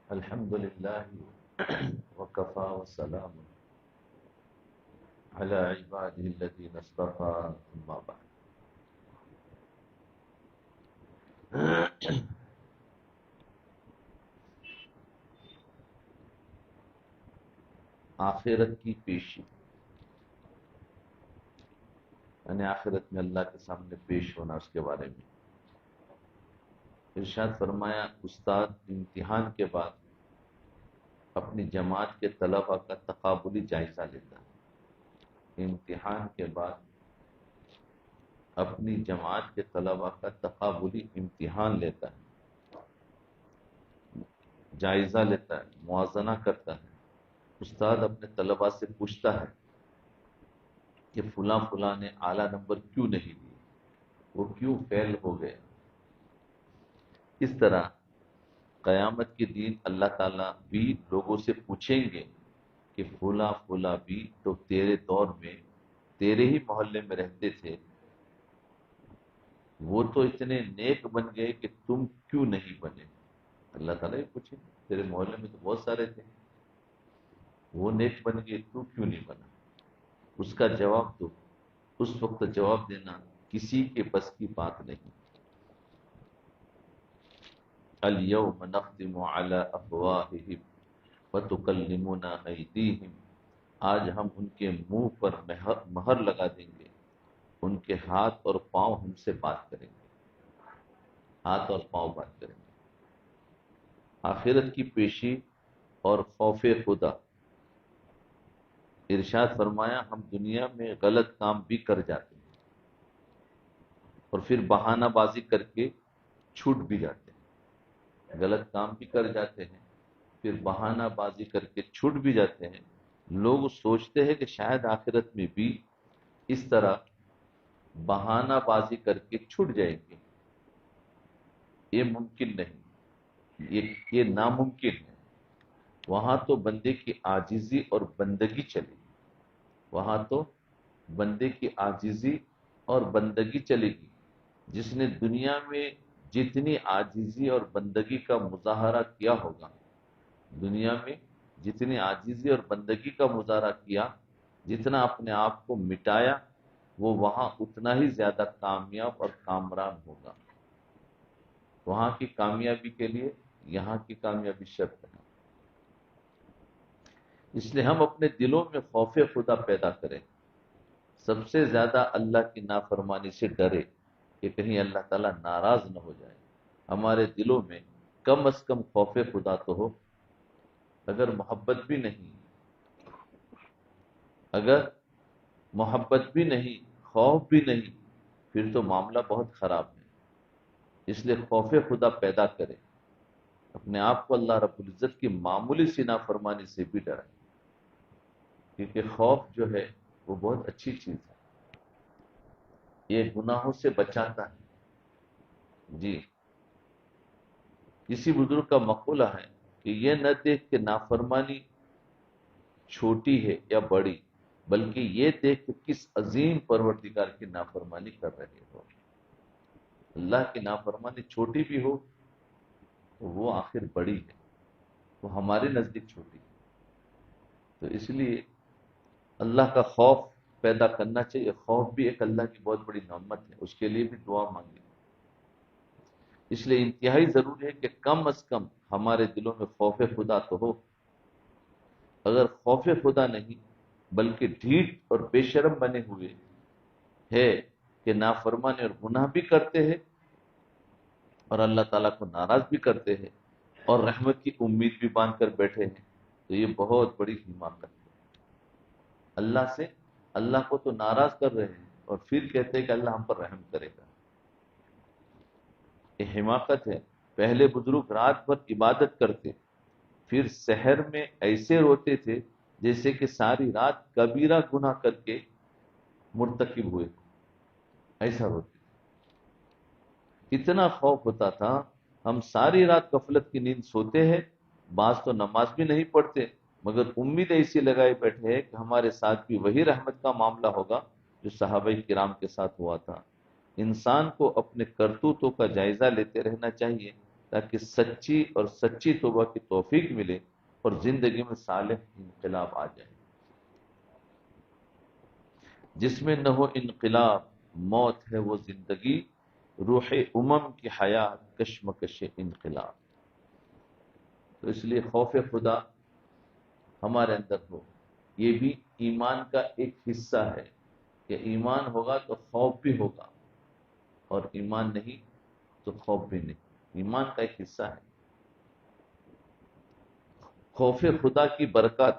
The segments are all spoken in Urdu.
الحمد لله وكفى والسلام على عباده الذين اصطفى أما بعد. آخرت کی پیشی، یعنی آخرت میں اللہ کے سامنے پیش ہونا، اس کے بارے میں ارشاد فرمایا، استاد امتحان کے بعد اپنی جماعت کے طلباء کا تقابلی جائزہ لیتا ہے۔ امتحان کے بعد اپنی جماعت کے طلباء کا تقابلی امتحان لیتا ہے، جائزہ لیتا ہے، موازنہ کرتا ہے۔ استاد اپنے طلباء سے پوچھتا ہے کہ فلاں فلاں نے اعلیٰ نمبر کیوں نہیں لیے، وہ کیوں فیل ہو گئے۔ اس طرح قیامت کے دن اللہ تعالیٰ بھی لوگوں سے پوچھیں گے کہ فلاں فلاں بھی تو تیرے دور میں تیرے ہی محلے میں رہتے تھے، وہ تو اتنے نیک بن گئے کہ تم کیوں نہیں بنے۔ اللہ تعالیٰ ہی پوچھیں، تیرے محلے میں تو بہت سارے تھے، وہ نیک بن گئے، تو کیوں نہیں بنا۔ اس کا جواب دو، اس وقت جواب دینا کسی کے بس کی بات نہیں۔ الیوم نختم علی افواہہم وتکلمنا ایدیہم، آج ہم ان کے منہ پر مہر لگا دیں گے، ان کے ہاتھ اور پاؤں ہم سے بات کریں گے، ہاتھ اور پاؤں بات کریں گے۔ آخرت کی پیشی اور خوف خدا، ارشاد فرمایا ہم دنیا میں غلط کام بھی کر جاتے ہیں اور پھر بہانہ بازی کر کے چھوٹ بھی جاتے ہیں۔ غلط کام بھی کر جاتے ہیں، پھر بہانہ بازی کر کے چھوٹ بھی جاتے ہیں۔ لوگ سوچتے ہیں کہ شاید آخرت میں بھی اس طرح بہانہ بازی کر کے چھوٹ جائیں گے۔ یہ ممکن نہیں، یہ ناممکن ہے۔ وہاں تو بندے کی عاجزی اور بندگی چلے گی، وہاں تو بندے کی عاجزی اور بندگی چلے گی۔ جس نے دنیا میں جتنی عاجزی اور بندگی کا مظاہرہ کیا ہوگا، دنیا میں جتنی عاجزی اور بندگی کا مظاہرہ کیا، جتنا اپنے آپ کو مٹایا، وہ وہاں اتنا ہی زیادہ کامیاب اور کامران ہوگا۔ وہاں کی کامیابی کے لیے یہاں کی کامیابی شرط ہے۔ اس لیے ہم اپنے دلوں میں خوف خدا پیدا کریں، سب سے زیادہ اللہ کی نافرمانی سے ڈرے کہ کہیں اللہ تعالیٰ ناراض نہ ہو جائے۔ ہمارے دلوں میں کم از کم خوف خدا تو ہو۔ اگر محبت بھی نہیں، اگر محبت بھی نہیں، خوف بھی نہیں، پھر تو معاملہ بہت خراب ہے۔ اس لیے خوف خدا پیدا کرے، اپنے آپ کو اللہ رب العزت کی معمولی سی نافرمانی سے بھی ڈرائے، کیونکہ خوف جو ہے وہ بہت اچھی چیز ہے، یہ گناہوں سے بچاتا ہے۔ جی، کسی بزرگ کا مقولہ ہے کہ یہ نہ دیکھ کہ نافرمانی چھوٹی ہے یا بڑی، بلکہ یہ دیکھ کہ کس عظیم پروردگار کی نافرمانی کر رہے ہو۔ اللہ کی نافرمانی چھوٹی بھی ہو تو وہ آخر بڑی ہے، وہ ہمارے نزدیک چھوٹی ہے۔ تو اس لیے اللہ کا خوف پیدا کرنا چاہیے۔ خوف بھی ایک اللہ کی بہت بڑی نعمت ہے، اس کے لیے بھی دعا مانگیں۔ اس لیے انتہائی ضروری ہے کہ کم از کم ہمارے دلوں میں خوف خدا تو ہو۔ اگر خوف خدا نہیں بلکہ ڈھیٹ اور بے شرم بنے ہوئے ہے کہ نافرمانی اور گناہ بھی کرتے ہیں اور اللہ تعالیٰ کو ناراض بھی کرتے ہیں اور رحمت کی امید بھی باندھ کر بیٹھے ہیں، تو یہ بہت بڑی حماقت ہے۔ اللہ سے، اللہ کو تو ناراض کر رہے ہیں اور پھر کہتے ہیں کہ اللہ ہم پر رحم کرے گا۔ یہ حماقت ہے۔ پہلے بزرگ رات بھر عبادت کرتے، پھر سحر میں ایسے روتے تھے جیسے کہ ساری رات کبیرہ گناہ کر کے مرتکب ہوئے، ایسا روتے تھے۔ اتنا خوف ہوتا تھا، ہم ساری رات غفلت کی نیند سوتے ہیں، بعض تو نماز بھی نہیں پڑھتے، مگر امید ایسی لگائے بیٹھے ہیں کہ ہمارے ساتھ بھی وہی رحمت کا معاملہ ہوگا جو صحابہ کرام کے ساتھ ہوا تھا۔ انسان کو اپنے کرتوتوں کا جائزہ لیتے رہنا چاہیے تاکہ سچی اور سچی توبہ کی توفیق ملے اور زندگی میں صالح انقلاب آ جائے۔ جس میں نہ ہو انقلاب، موت ہے وہ زندگی، روح کی حیات کشمکش انقلاب۔ تو اس لیے خوف خدا ہمارے اندر ہو، یہ بھی ایمان کا ایک حصہ ہے کہ ایمان ہوگا تو خوف بھی ہوگا، اور ایمان نہیں تو خوف بھی نہیں، ایمان کا ایک حصہ ہے۔ خوف خدا کی برکات،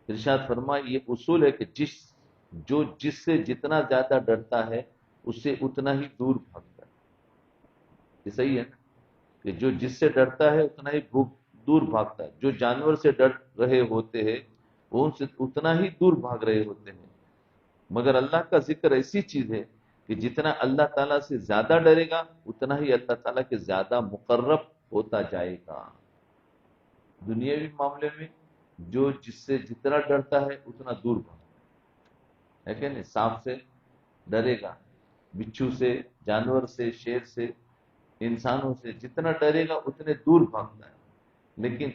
ارشاد فرمائے یہ اصول ہے کہ جس سے جتنا زیادہ ڈرتا ہے اس سے اتنا ہی دور بھاگتا ہے۔ یہ صحیح ہے نا کہ جس سے ڈرتا ہے اتنا ہی دور بھاگتا ہے۔ جو جانور سے ڈر رہے ہوتے ہیں وہ ان سے اتنا ہی دور بھاگ رہے ہوتے ہیں، مگر اللہ کا ذکر ایسی چیز ہے کہ جتنا اللہ تعالیٰ سے زیادہ ڈرے گا اتنا ہی اللہ تعالیٰ کے زیادہ مقرب ہوتا جائے گا۔ دنیاوی معاملے میں جس سے جتنا ڈرتا ہے اتنا دور بھاگتا ہے کہ نہیں؟ سانپ سے ڈرے گا، بچھو سے، جانور سے، شیر سے، انسانوں سے جتنا ڈرے گا اتنے دور بھاگتا ہے۔ لیکن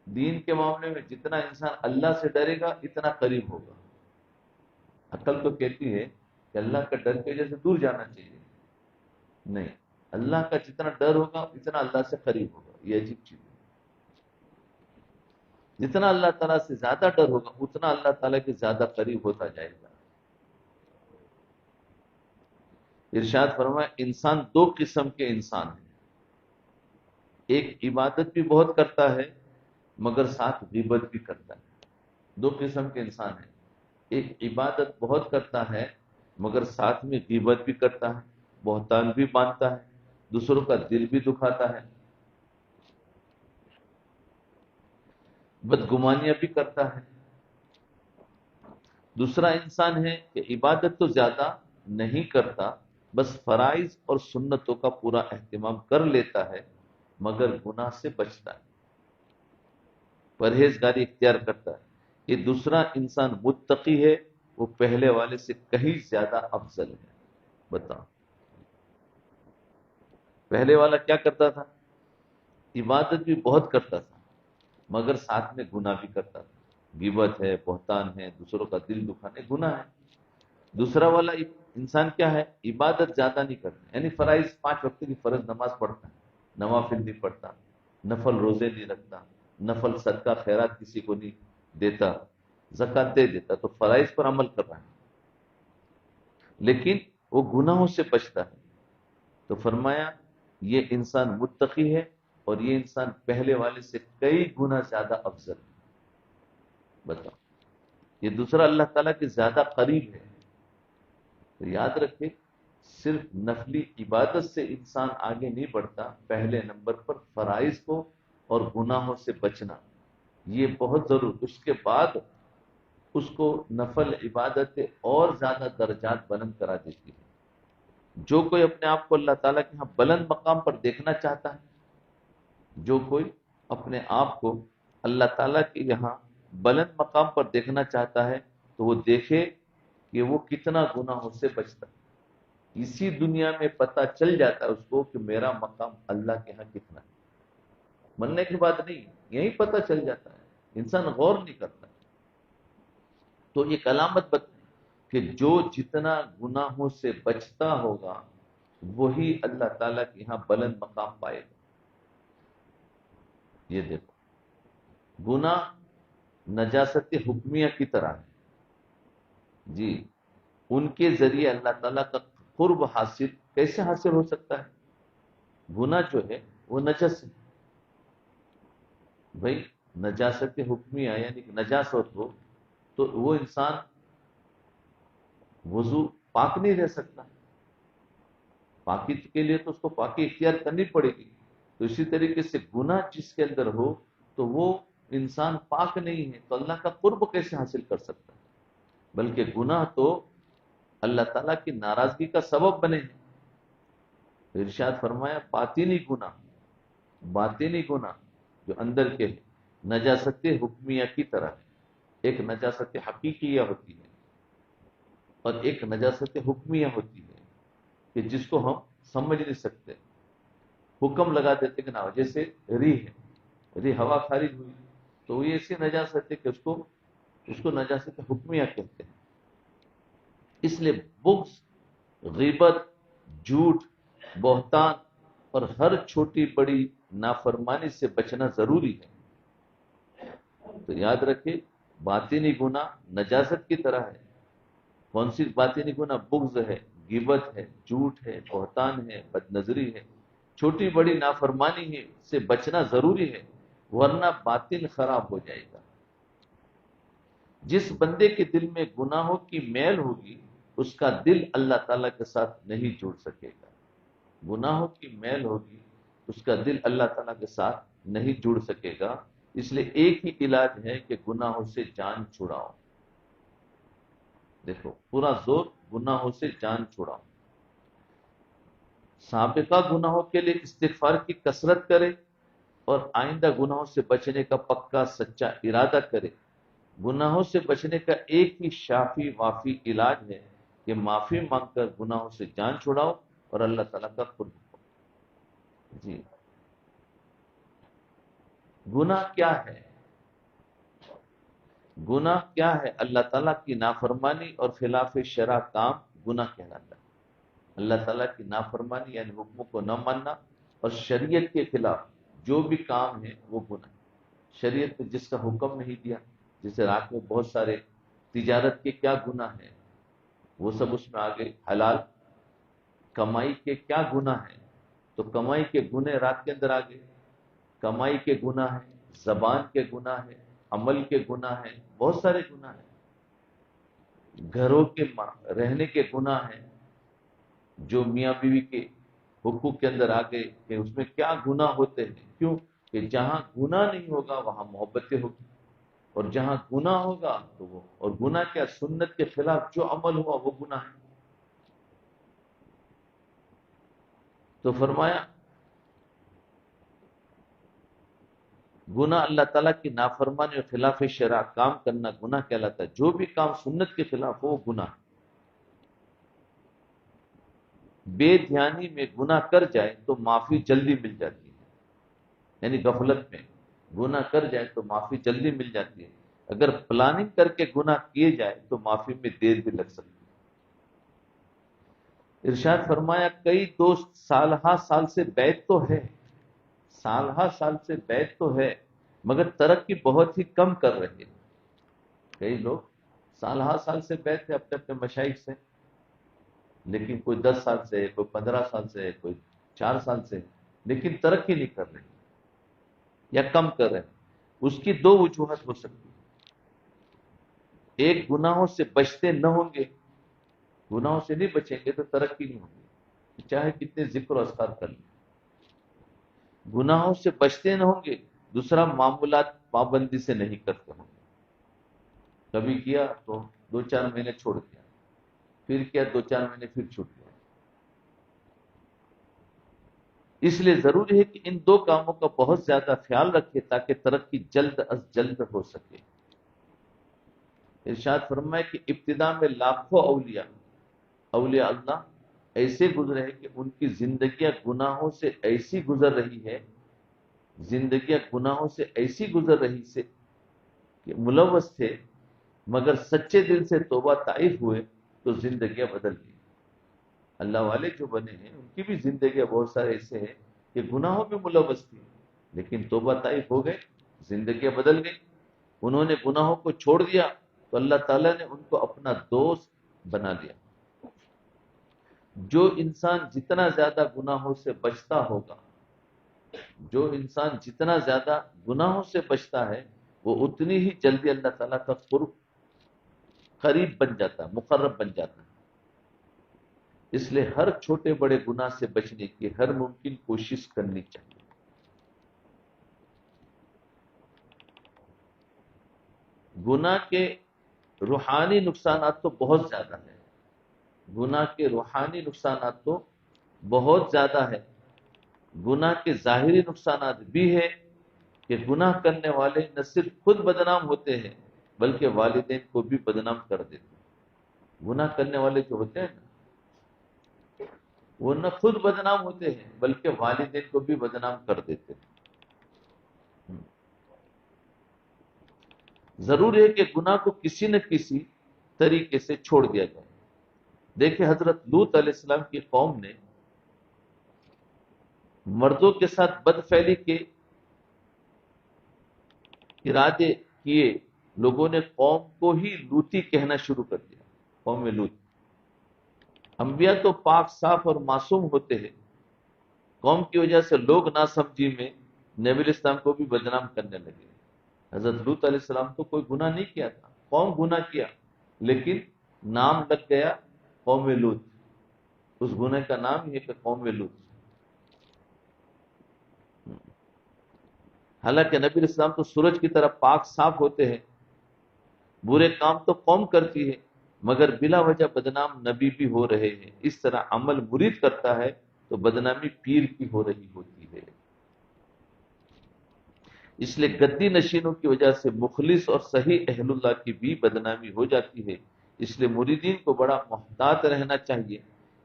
دین کے معاملے میں جتنا انسان اللہ سے ڈرے گا اتنا قریب ہوگا۔ عقل تو کہتی ہے کہ اللہ کا ڈر کی وجہ سے دور جانا چاہیے، نہیں، اللہ کا جتنا ڈر ہوگا اتنا اللہ سے قریب ہوگا۔ یہ عجیب چیز ہے، جتنا اللہ تعالیٰ سے زیادہ ڈر ہوگا اتنا اللہ تعالیٰ کے زیادہ قریب ہوتا جائے گا۔ ارشاد فرمایا انسان دو قسم کے انسان ہیں، ایک عبادت بھی بہت کرتا ہے مگر ساتھ غیبت بھی کرتا ہے۔ دو قسم کے انسان ہیں، ایک عبادت بہت کرتا ہے مگر ساتھ میں غیبت بھی کرتا ہے، بہتان بھی باندھتا ہے، دوسروں کا دل بھی دکھاتا ہے، بدگمانیاں بھی کرتا ہے۔ دوسرا انسان ہے کہ عبادت تو زیادہ نہیں کرتا، بس فرائض اور سنتوں کا پورا اہتمام کر لیتا ہے مگر گناہ سے بچتا ہے، پرہیزگاری اختیار کرتا ہے۔ یہ دوسرا انسان متقی ہے، وہ پہلے والے سے کہیں زیادہ افضل ہے۔ بتاؤ، پہلے والا کیا کرتا تھا؟ عبادت بھی بہت کرتا تھا مگر ساتھ میں گناہ بھی کرتا تھا، غیبت ہے، بہتان ہے، دوسروں کا دل دکھانے، گناہ ہے۔ دوسرا والا انسان کیا ہے؟ عبادت زیادہ نہیں کرتا، یعنی فرائض 5 وقت کی فرض نماز پڑھتا ہے، نوافل نہیں پڑھتا، نفل روزے نہیں رکھتا، نفل صدقہ خیرات کسی کو نہیں دیتا، زکات دے دیتا، تو فرائض پر عمل کر رہا ہے لیکن وہ گناہوں سے بچتا ہے۔ تو فرمایا یہ انسان متقی ہے اور یہ انسان پہلے والے سے کئی گنا زیادہ افضل ہے۔ بتاؤ، یہ دوسرا اللہ تعالیٰ کے زیادہ قریب ہے۔ تو یاد رکھے، صرف نفلی عبادت سے انسان آگے نہیں بڑھتا، پہلے نمبر پر فرائض کو اور گناہوں سے بچنا یہ بہت ضرور، اس کے بعد اس کو نفل عبادت اور زیادہ درجات بلند کرا دیتی ہے۔ جو کوئی اپنے آپ کو اللہ تعالیٰ کے ہاں بلند مقام پر دیکھنا چاہتا ہے، جو کوئی اپنے آپ کو اللہ تعالیٰ کے یہاں بلند مقام پر دیکھنا چاہتا ہے تو وہ دیکھے کہ وہ کتنا گناہوں سے بچتا ہے۔ اسی دنیا میں پتہ چل جاتا ہے اس کو کہ میرا مقام اللہ کے ہاں کتنا ہے، مرنے کی بات نہیں، یہی پتہ چل جاتا ہے، انسان غور نہیں کرتا۔ تو ایک علامت کہ جو جتنا گناہوں سے بچتا ہوگا وہی اللہ تعالیٰ کے یہاں بلند مقام پائے گا۔ یہ دیکھو، گناہ نجاست حکمیہ کی طرح ہے جی، ان کے ذریعے اللہ تعالیٰ کا قرب حاصل کیسے حاصل ہو سکتا ہے؟ گناہ جو ہے وہ نجس ہے بھائی، نجاست حکمیہ یعنی کہ نجاست ہو تو وہ انسان وضو پاک نہیں رہ سکتا، پاکی کے لیے تو اس کو پاکی اختیار کرنی پڑے گی۔ تو اسی طریقے سے گناہ جس کے اندر ہو تو وہ انسان پاک نہیں ہے تو اللہ کا قرب کیسے حاصل کر سکتا ہے؟ بلکہ گناہ تو اللہ تعالیٰ کی ناراضگی کا سبب بنے ہیں۔ ارشاد فرمایا باطنی گناہ جو اندر کے نجاست حکمیہ کی طرح ہے، ایک نجاست حقیقیہ ہوتی ہے اور ایک نجاست حکمیہ ہوتی ہے کہ جس کو ہم سمجھ نہیں سکتے۔ حکم لگا دیتے کہ نہ، جیسے ری ہے، ری ہوا خارج ہوئی تو یہ ایسی نجاست ہے کہ اس کو نجاست حکمیہ کہتے ہیں۔ اس لیے بغض، غیبت، جھوٹ، بہتان اور ہر چھوٹی بڑی نافرمانی سے بچنا ضروری ہے۔ تو یاد رکھیں، باطنی گناہ نجاست کی طرح ہے۔ کون سی باطنی گناہ؟ بغض ہے، غیبت ہے، جھوٹ ہے، بہتان ہے، بد نظری ہے، چھوٹی بڑی نافرمانی ہے، سے بچنا ضروری ہے، ورنہ باطن خراب ہو جائے گا۔ جس بندے کے دل میں گناہوں کی میل ہوگی اس کا دل اللہ تعالیٰ کے ساتھ نہیں جڑ سکے گا۔ گناہوں کی میل ہوگی اس کا دل اللہ تعالیٰ کے ساتھ نہیں جڑ سکے گا۔ اس لیے ایک ہی علاج ہے کہ گناہوں سے جان چھڑاؤ۔ دیکھو، پورا زور گناہوں سے جان چھڑاؤ۔ سابقہ گناہوں کے لیے استغفار کی کثرت کرے اور آئندہ گناہوں سے بچنے کا پکا سچا ارادہ کرے۔ گناہوں سے بچنے کا ایک ہی شافی وافی علاج ہے کہ معافی مانگ کر گناہوں سے جان چھڑاؤ اور اللہ تعالیٰ کا قرب پاؤ۔ جی، گناہ کیا ہے؟ گناہ کیا ہے؟ اللہ تعالیٰ کی نافرمانی اور خلاف شرع کام گناہ کہلاتا ہے۔ اللہ تعالیٰ کی نافرمانی یعنی حکموں کو نہ ماننا اور شریعت کے خلاف جو بھی کام ہے وہ گناہ ہے۔ شریعت نے جس کا حکم نہیں دیا، جیسے رات میں بہت سارے تجارت کے کیا گناہ ہیں وہ سب اس میں آگے، حلال کمائی کے کیا گناہ ہیں تو کمائی کے گناہ رات کے اندر آگے، کمائی کے گناہ ہیں، زبان کے گناہ ہیں، عمل کے گناہ ہیں، بہت سارے گناہ ہیں، گھروں کے رہنے کے گناہ ہیں، جو میاں بیوی کے حقوق کے اندر آگے کہ اس میں کیا گناہ ہوتے ہیں۔ کیوں کہ جہاں گناہ نہیں ہوگا وہاں محبتیں ہوگی، اور جہاں گناہ ہوگا تو وہ، اور گناہ کیا؟ سنت کے خلاف جو عمل ہوا وہ گناہ ہے۔ تو فرمایا گناہ اللہ تعالیٰ کی نافرمانی اور خلاف شرع کام کرنا گناہ کہلاتا ہے۔ جو بھی کام سنت کے خلاف ہو وہ گناہ ہے۔ بے دھیانی میں گناہ کر جائے تو معافی جلدی مل جاتی ہے، یعنی غفلت میں گناہ کر جائے تو معافی جلدی مل جاتی ہے۔ اگر پلاننگ کر کے گناہ کیے جائے تو معافی میں دیر بھی لگ سکتی ہے۔ ارشاد فرمایا کئی دوست سال ہا سال سے بیعت تو ہے، سال ہا سال سے بیعت تو ہے مگر ترقی بہت ہی کم کر رہے ہیں۔ کئی لوگ سال ہا سال سے بیعت ہے اپنے اپنے مشائخ سے، لیکن کوئی 10 سال سے ہے، کوئی 15 سال سے ہے، کوئی 4 سال سے ہے، لیکن ترقی نہیں کر رہے یا کم کر رہے ہیں۔ اس کی دو وجوہات ہو سکتی ہیں۔ ایک، گناہوں سے بچتے نہ ہوں گے، گناہوں سے نہیں بچیں گے تو ترقی نہیں ہوگی، چاہے کتنے ذکر و اذکار کر لیں۔ گناہوں سے بچتے نہ ہوں گے، دوسرا معمولات پابندی سے نہیں کرتے ہوں گے، کبھی کیا تو 2-4 مہینے چھوڑ دیا، پھر کیا 2-4 مہینے پھر چھوٹ گیا۔ اس لیے ضروری ہے کہ ان دو کاموں کا بہت زیادہ خیال رکھے تاکہ ترقی جلد از جلد ہو سکے۔ ارشاد فرمائے کہ ابتدا میں لاکھوں اولیاء اللہ ایسے گزرے ہیں کہ ان کی زندگیاں گناہوں سے ایسی گزر رہی ہے، زندگیاں گناہوں سے ایسی گزر رہی سے کہ ملوث تھے، مگر سچے دل سے توبہ طائف ہوئے تو زندگیاں بدل گئی۔ اللہ والے جو بنے ہیں ان کی بھی زندگیاں بہت سارے ایسے ہیں کہ گناہوں میں ملوث تھی، لیکن توبہ طائف ہو گئے، زندگیاں بدل گئی۔ انہوں نے گناہوں کو چھوڑ دیا تو اللہ تعالیٰ نے ان کو اپنا دوست بنا لیا۔ جو انسان جتنا زیادہ گناہوں سے بچتا ہوگا، جو انسان جتنا زیادہ گناہوں سے بچتا ہے وہ اتنی ہی جلدی اللہ تعالیٰ کا قریب بن جاتا ہے، مقرب بن جاتا ہے۔ اس لیے ہر چھوٹے بڑے گناہ سے بچنے کی ہر ممکن کوشش کرنی چاہیے۔ گناہ کے روحانی نقصانات تو بہت زیادہ ہیں، گناہ کے روحانی نقصانات تو بہت زیادہ ہے۔ گناہ کے ظاہری نقصانات بھی ہے کہ گناہ کرنے والے نہ صرف خود بدنام ہوتے ہیں بلکہ والدین کو بھی بدنام کر دیتے ہیں۔ گناہ کرنے والے جو ہوتے ہیں نا، وہ نہ خود بدنام ہوتے ہیں بلکہ والدین کو بھی بدنام کر دیتے ہیں۔ ضروری ہے کہ گناہ کو کسی نہ کسی طریقے سے چھوڑ دیا جائے۔ دیکھیں حضرت لوط علیہ السلام کی قوم نے مردوں کے ساتھ بدفعلی کے ارادے کیے، لوگوں نے قوم کو ہی لوطی کہنا شروع کر دیا، قوم لوط۔ انبیاء تو پاک صاف اور معصوم ہوتے ہیں، قوم کی وجہ سے لوگ ناسمجھی میں نبی علیہ السلام کو بھی بدنام کرنے لگے۔ حضرت لوط علیہ السلام تو کوئی گناہ نہیں کیا تھا، قوم گناہ کیا، لیکن نام لگ گیا قوم لوط، اس گناہ کا نام یہ کہ قوم لوط۔ حالانکہ نبی علیہ السلام تو سورج کی طرح پاک صاف ہوتے ہیں، برے کام تو قوم کرتی ہے مگر بلا وجہ بدنام نبی بھی ہو رہے ہیں۔ اس طرح عمل مرید کرتا ہے تو بدنامی پیر کی ہو رہی ہوتی ہے۔ اس لیے گدی نشینوں کی وجہ سے مخلص اور صحیح اہل اللہ کی بھی بدنامی ہو جاتی ہے۔ اس لیے مریدین کو بڑا محتاط رہنا چاہیے۔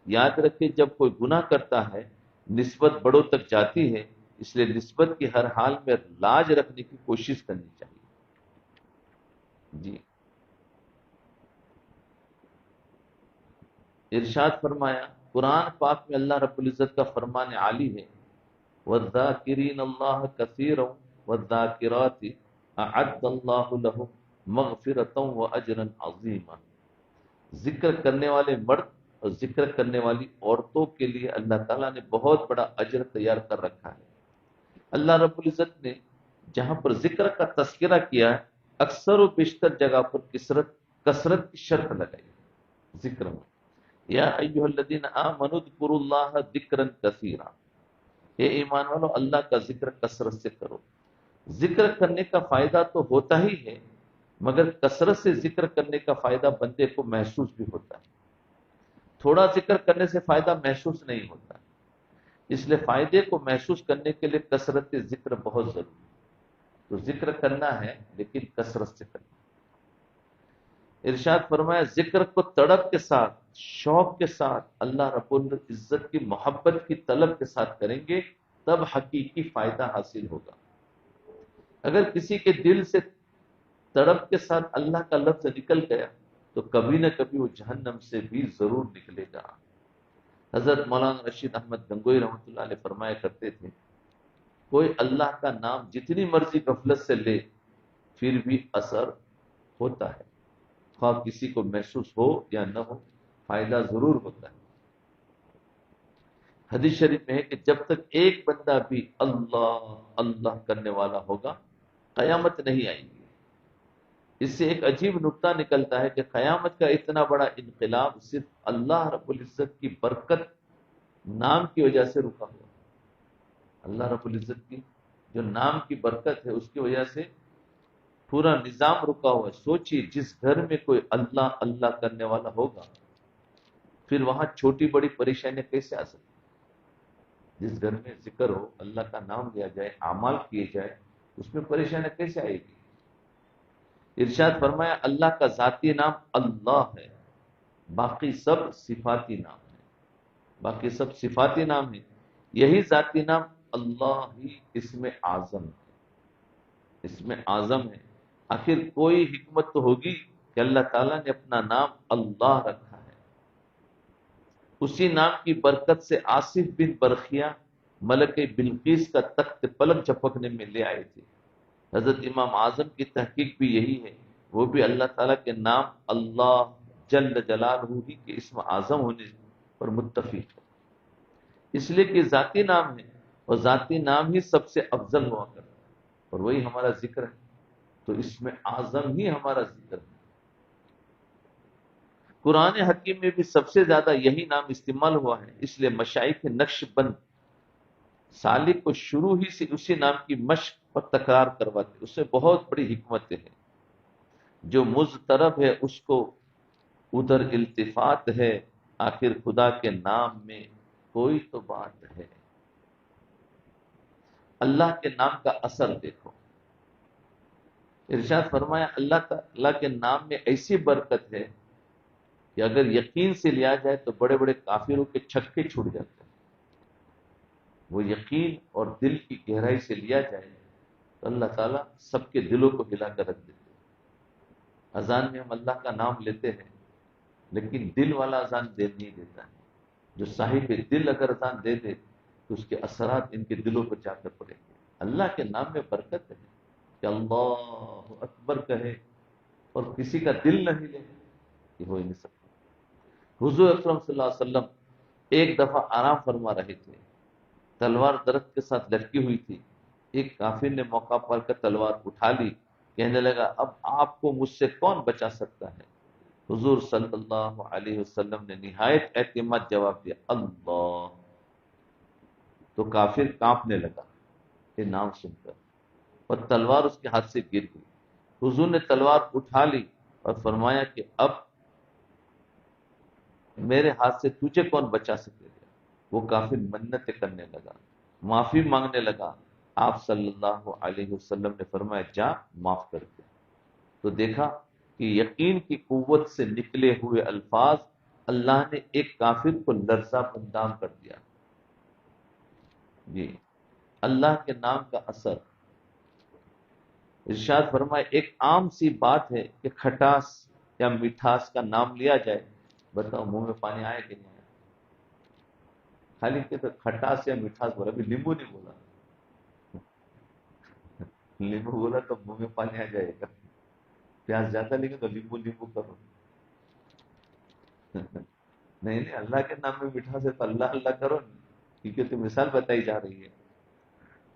یاد رکھیں جب کوئی گناہ کرتا ہے نسبت بڑوں تک جاتی ہے، اس لیے نسبت کی ہر حال میں لاج رکھنے کی کوشش کرنی چاہیے۔ جی ارشاد فرمایا قرآن پاک میں اللہ رب العزت کا فرمان عالی ہے، والذاکرین اللہ کثیرا والذاکرات اعد اللہ لہم مغفرتا واجرا عظیما۔ ذکر کرنے والے مرد اور ذکر کرنے والی عورتوں کے لیے اللہ تعالیٰ نے بہت بڑا اجر تیار کر رکھا ہے۔ اللہ رب العزت نے جہاں پر ذکر کا تذکرہ کیا ہے، اکثر و بیشتر جگہ پر کثرت کی شرط لگائی ذکر میں۔ یا ایھا الذین آمنوا اذکروا اللہ ذکرا کثیرا، اے ایمان والو اللہ کا ذکر کثرت سے کرو۔ ذکر کرنے کا فائدہ تو ہوتا ہی ہے مگر کثرت سے ذکر کرنے کا فائدہ بندے کو محسوس بھی ہوتا ہے۔ تھوڑا ذکر کرنے سے فائدہ محسوس نہیں ہوتا، اس لیے فائدے کو محسوس کرنے کے لیے کثرت ذکر بہت ضروری ہے۔ تو ذکر کرنا ہے لیکن کثرت سے کرنا ہے۔ ارشاد فرمایا ذکر کو تڑپ کے ساتھ، شوق کے ساتھ، اللہ رب العزت کی محبت کی طلب کے ساتھ کریں گے تب حقیقی فائدہ حاصل ہوگا۔ اگر کسی کے دل سے تڑپ کے ساتھ اللہ کا لفظ نکل گیا تو کبھی نہ کبھی وہ جہنم سے بھی ضرور نکلے گا۔ حضرت مولانا رشید احمد گنگوئی رحمۃ اللہ علیہ فرمایا کرتے تھے کوئی اللہ کا نام جتنی مرضی غفلت سے لے پھر بھی اثر ہوتا ہے، خواہ کسی کو محسوس ہو یا نہ ہو، فائدہ ضرور ہوتا ہے۔ حدیث شریف میں ہے کہ جب تک ایک بندہ بھی اللہ اللہ کرنے والا ہوگا قیامت نہیں آئے گی۔ اس سے ایک عجیب نکتہ نکلتا ہے کہ قیامت کا اتنا بڑا انقلاب صرف اللہ رب العزت کی برکت نام کی وجہ سے رکا ہوا۔ اللہ رب العزت کی جو نام کی برکت ہے اس کی وجہ سے پورا نظام رکا ہوا ہے۔ سوچیے جس گھر میں کوئی اللہ اللہ کرنے والا ہوگا پھر وہاں چھوٹی بڑی پریشانیاں کیسے آ سکتی؟ جس گھر میں ذکر ہو، اللہ کا نام لیا جائے، اعمال کیے جائے، اس میں پریشانیاں کیسے آئے گی؟ ارشاد فرمایا اللہ کا ذاتی نام اللہ ہے، باقی سب صفاتی نام ہے، باقی سب صفاتی نام ہے۔ یہی ذاتی نام اللہ ہی اسم اعظم ہے، اسم اعظم ہے۔ آخر کوئی حکمت تو ہوگی کہ اللہ تعالیٰ نے اپنا نام اللہ رکھا ہے۔ اسی نام کی برکت سے آصف بن برخیا ملک بلقیس کا تخت پلک جھپکنے میں لے آئے تھے۔ حضرت امام اعظم کی تحقیق بھی یہی ہے، وہ بھی اللہ تعالیٰ کے نام اللہ جل جلالہ ہی کے اسم اعظم ہونے پر متفق ہے، اس لیے کہ ذاتی نام ہے اور ذاتی نام ہی سب سے افضل ہوا کرتا ہے اور وہی ہمارا ذکر ہے، تو اسم اعظم ہی ہمارا ذکر ہے۔ قرآن حکیم میں بھی سب سے زیادہ یہی نام استعمال ہوا ہے، اس لیے مشائخ نقش بند سالک کو شروع ہی سے اسی نام کی مشق اور تکرار کرواتے، اس سے بہت بڑی حکمتیں ہیں۔ جو مضطرب ہے اس کو ادھر التفات ہے، آخر خدا کے نام میں کوئی تو بات ہے۔ اللہ کے نام کا اثر دیکھو، ارشاد فرمایا اللہ تعالیٰ کے نام میں ایسی برکت ہے کہ اگر یقین سے لیا جائے تو بڑے بڑے کافروں کے چھکے چھوٹ جاتے ہیں. وہ یقین اور دل کی گہرائی سے لیا جائے تو اللہ تعالیٰ سب کے دلوں کو ہلا کر رکھ دیتے ہیں. اذان میں ہم اللہ کا نام لیتے ہیں لیکن دل والا اذان دے نہیں دیتا ہے. جو صاحب دل اگر اذان دے دے تو اس کے اثرات ان کے دلوں پر جا کر پڑیں گے. اللہ کے نام میں برکت ہے کہ اللہ اکبر کہے اور کسی کا دل نہ ہلے، یہ ہو ہی نہیں سکتا. حضور اکرم صلی اللہ علیہ وسلم ایک دفعہ آرام فرما رہے تھے، تلوار درخت کے ساتھ لٹکی ہوئی تھی. ایک کافر نے موقع پا کر تلوار اٹھا لی، کہنے لگا اب آپ کو مجھ سے کون بچا سکتا ہے؟ حضور صلی اللہ علیہ وسلم نے نہایت اعتماد جواب دیا اللہ. تو کافر کانپنے لگا یہ نام سن کر اور تلوار اس کے ہاتھ سے گر گئی. حضور نے تلوار اٹھا لی اور فرمایا کہ اب میرے ہاتھ سے تجھے کون بچا سکے گا؟ وہ کافر منتیں کرنے لگا، معافی مانگنے لگا. آپ صلی اللہ علیہ وسلم نے فرمایا جا معاف کر دیا. تو دیکھا کہ یقین کی قوت سے نکلے ہوئے الفاظ اللہ نے ایک کافر کو لرزہ بندام کر دیا. جی اللہ کے نام کا اثر. ارشاد فرمائے ایک عام سی بات ہے کہ کھٹاس یا مٹھاس کا نام لیا جائے، بتاؤ منہ میں پانی آئے کہ نہیں آیا؟ خالی کہ تو کھٹاس یا مٹھاس بولا، ابھی لیمبو نہیں بولا. لیمبو بولا تو منہ میں پانی آ جائے گا. پیاز زیادہ لگے تو لیمبو لیمبو کرو. نہیں نہیں، اللہ کے نام میں مٹھاس ہے تو اللہ اللہ کرو، کیونکہ تو مثال بتائی جا رہی ہے.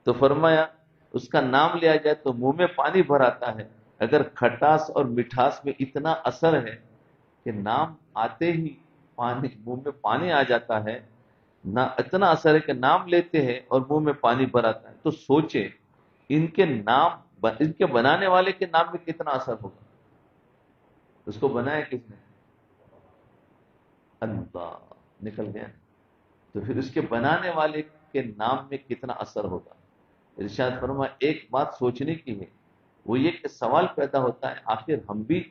تو فرمایا اس کا نام لیا جائے تو منہ میں پانی بھر آتا ہے. اگر کھٹاس اور مٹھاس میں اتنا اثر ہے کہ نام آتے ہی پانی منہ میں پانی آ جاتا ہے، نہ اتنا اثر ہے کہ نام لیتے ہیں اور منہ میں پانی بھر آتا ہے، تو سوچے ان کے نام، ان کے بنانے والے کے نام میں کتنا اثر ہوگا. اس کو بنایا کس نے؟ اللہ. نکل گیا. تو پھر اس کے بنانے والے کے نام میں کتنا اثر ہوگا. ارشاد فرما ایک بات سوچنے کی ہے، وہ یہ کہ سوال پیدا ہوتا ہے آخر ہم بھی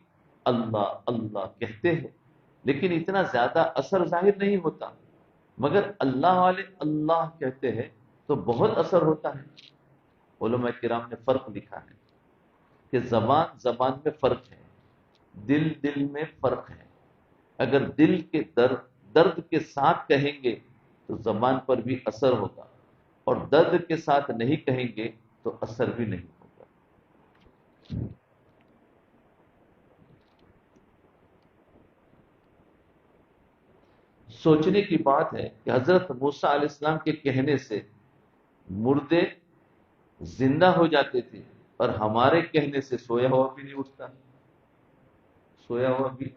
اللہ اللہ کہتے ہیں لیکن اتنا زیادہ اثر ظاہر نہیں ہوتا، مگر اللہ والے اللہ کہتے ہیں تو بہت اثر ہوتا ہے. علماء کرام نے فرق لکھا ہے کہ زبان زبان میں فرق ہے، دل دل میں فرق ہے. اگر دل کے درد کے ساتھ کہیں گے تو زبان پر بھی اثر ہوگا، اور درد کے ساتھ نہیں کہیں گے تو اثر بھی نہیں ہوگا. سوچنے کی بات ہے کہ حضرت موسیٰ علیہ السلام کے کہنے سے مردے زندہ ہو جاتے تھے اور ہمارے کہنے سے سویا ہوا بھی نہیں اٹھتا، سویا ہوا بھی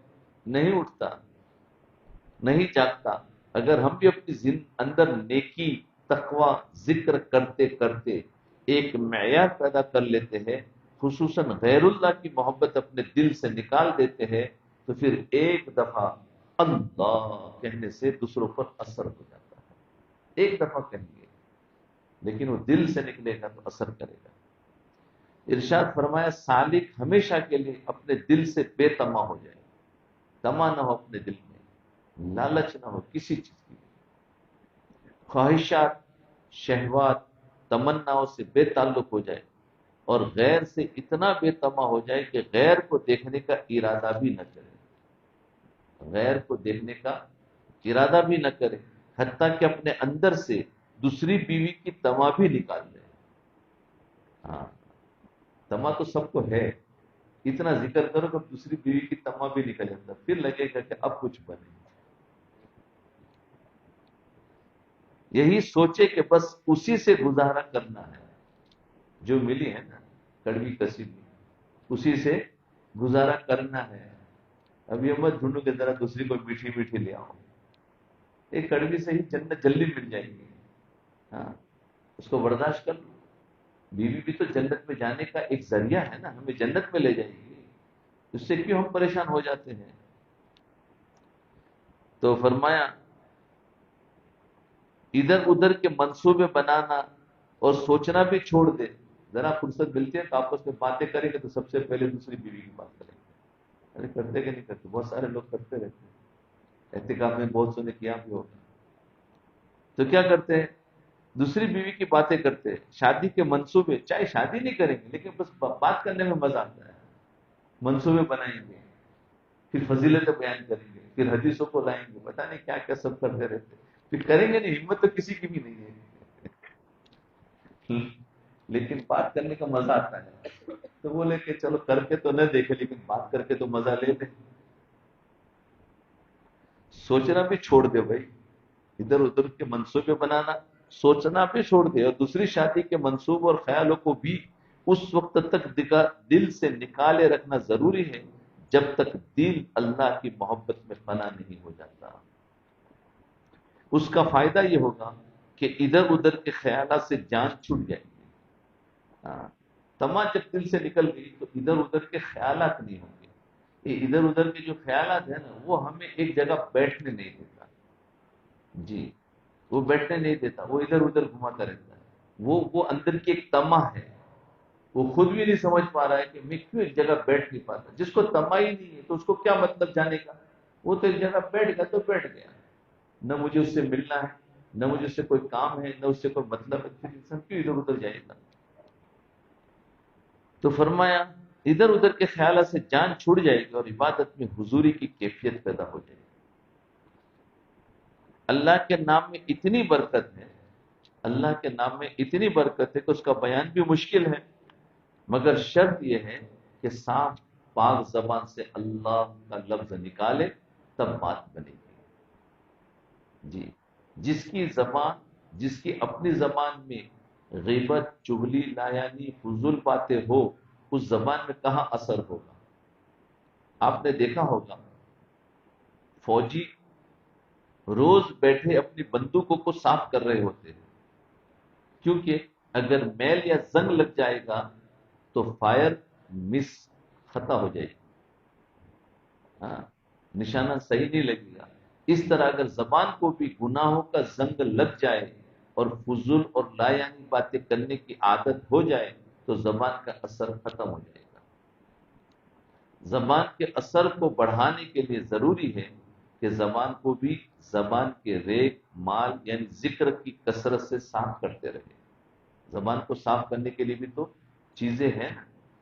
نہیں اٹھتا، نہیں جاگتا. اگر ہم بھی اپنی اندر نیکی تقوی ذکر کرتے کرتے ایک معیار پیدا کر لیتے ہیں، خصوصاً غیر اللہ کی محبت اپنے دل سے نکال دیتے ہیں، تو پھر ایک دفعہ اللہ کہنے سے دوسروں پر اثر ہو جاتا ہے. ایک دفعہ کہیں گے لیکن وہ دل سے نکلے گا تو اثر کرے گا. ارشاد فرمایا سالک ہمیشہ کے لیے اپنے دل سے بے تما ہو جائے، تما نہ ہو اپنے دل میں، لالچ نہ ہو کسی چیز کی، خواہشات شہوات تمناؤں سے بے تعلق ہو جائے اور غیر سے اتنا بے تما ہو جائے کہ غیر کو دیکھنے کا ارادہ بھی نہ کرے، غیر کو دیکھنے کا ارادہ بھی نہ کرے، حتیٰ کہ اپنے اندر سے دوسری بیوی کی تما بھی نکال دے. ہاں تما تو سب کو ہے، اتنا ذکر کرو کہ دوسری بیوی کی تما بھی نکل جاتا، پھر لگے گا کہ اب کچھ بنے. یہی سوچے کہ بس اسی سے گزارا کرنا ہے، جو ملی ہے نا کڑوی کسی بھی اسی سے گزارا کرنا ہے. اب یہ مت ڈھونڈو کہ ذرا دوسری کو میٹھی میٹھی لے آؤ، ایک کڑوی سے ہی جنت جلدی مل جائے گی. ہاں اس کو برداشت کر لو. بیوی بھی تو جنت میں جانے کا ایک ذریعہ ہے نا، ہمیں جنت میں لے جائے گی، اس سے کیوں ہم پریشان ہو جاتے ہیں. تو فرمایا ادھر ادھر کے منصوبے بنانا اور سوچنا بھی چھوڑ دے. ذرا فرصت ملتی ہے تو آپس میں باتیں کریں گے تو سب سے پہلے دوسری بیوی کی بات کریں گے. ارے کرتے کہ نہیں کرتے؟ بہت سارے لوگ کرتے رہتے ہیں. اعتکاف میں بہت سو نے کیا بھی ہوگا. تو کیا کرتے ہیں، دوسری بیوی کی باتیں کرتے ہیں، شادی کے منصوبے، چاہے شادی نہیں کریں گے لیکن بس بات کرنے میں مزہ آتا ہے. منصوبے بنائیں گے، پھر فضیلتیں بیان کریں گے، پھر حدیثوں کو لائیں گے، پتہ نہیں کیا کیا سب کرتے رہتے ہیں. پھر کریں گے نہیں، ہمت تو کسی کی بھی نہیں ہے. لیکن بات کرنے کا مزہ آتا ہے. تو بولے کہ چلو کر کے تو نہ دیکھے لیکن بات کر کے تو مزہ لے لیں. سوچنا بھی چھوڑ دے بھائی، ادھر ادھر کے منصوبے بنانا سوچنا بھی چھوڑ دے، اور دوسری شادی کے منصوبوں اور خیالوں کو بھی اس وقت تک دل سے نکالے رکھنا ضروری ہے جب تک دل اللہ کی محبت میں فنا نہیں ہو جاتا. اس کا فائدہ یہ ہوگا کہ ادھر ادھر کے خیالات سے جان چھوٹ جائے گی. ہاں، تما جب دل سے نکل گئی تو ادھر ادھر کے خیالات نہیں ہوں گے. یہ ادھر ادھر کے جو خیالات ہیں نا وہ ہمیں ایک جگہ بیٹھنے نہیں دیتا. جی، وہ بیٹھنے نہیں دیتا، وہ ادھر ادھر گھماتا رہتا ہے. وہ اندر کی ایک تما ہے، وہ خود بھی نہیں سمجھ پا رہا ہے کہ میں کیوں ایک جگہ بیٹھ نہیں پاتا. جس کو تما ہی نہیں ہے تو اس کو کیا مطلب جانے کا، وہ تو ایک جگہ بیٹھ گیا تو بیٹھ گیا. نہ مجھے اس سے ملنا ہے، نہ مجھے اس سے کوئی کام ہے، نہ اس سے کوئی مطلب ہے، پھر انسان کیوں ادھر ادھر جائے گا. تو فرمایا ادھر ادھر کے خیالات سے جان چھوڑ جائے گی اور عبادت میں حضوری کی کیفیت پیدا ہو جائے گی. اللہ کے نام میں اتنی برکت ہے، اللہ کے نام میں اتنی برکت ہے کہ اس کا بیان بھی مشکل ہے، مگر شرط یہ ہے کہ صاف پاک زبان سے اللہ کا لفظ نکالے تب بات بنے گی. جی، جس کی زبان، جس کی اپنی زبان میں غیبت، چغلی، لایانی، فضول باتیں ہو، اس زبان میں کہاں اثر ہوگا. آپ نے دیکھا ہوگا فوجی روز بیٹھے اپنی بندوقوں کو صاف کر رہے ہوتے ہیں، کیونکہ اگر میل یا زنگ لگ جائے گا تو فائر مس، خطا ہو جائے گی. ہاں، نشانہ صحیح نہیں لگے گا. اس طرح اگر زبان کو بھی گناہوں کا زنگ لگ جائے اور فضول اور لایانی باتیں کرنے کی عادت ہو جائے تو زبان کا اثر ختم ہو جائے گا. زبان کے اثر کو بڑھانے کے لیے ضروری ہے کہ زبان کو بھی زبان کے ریگ مال یعنی ذکر کی کثرت سے صاف کرتے رہے. زبان کو صاف کرنے کے لیے بھی تو چیزیں ہیں،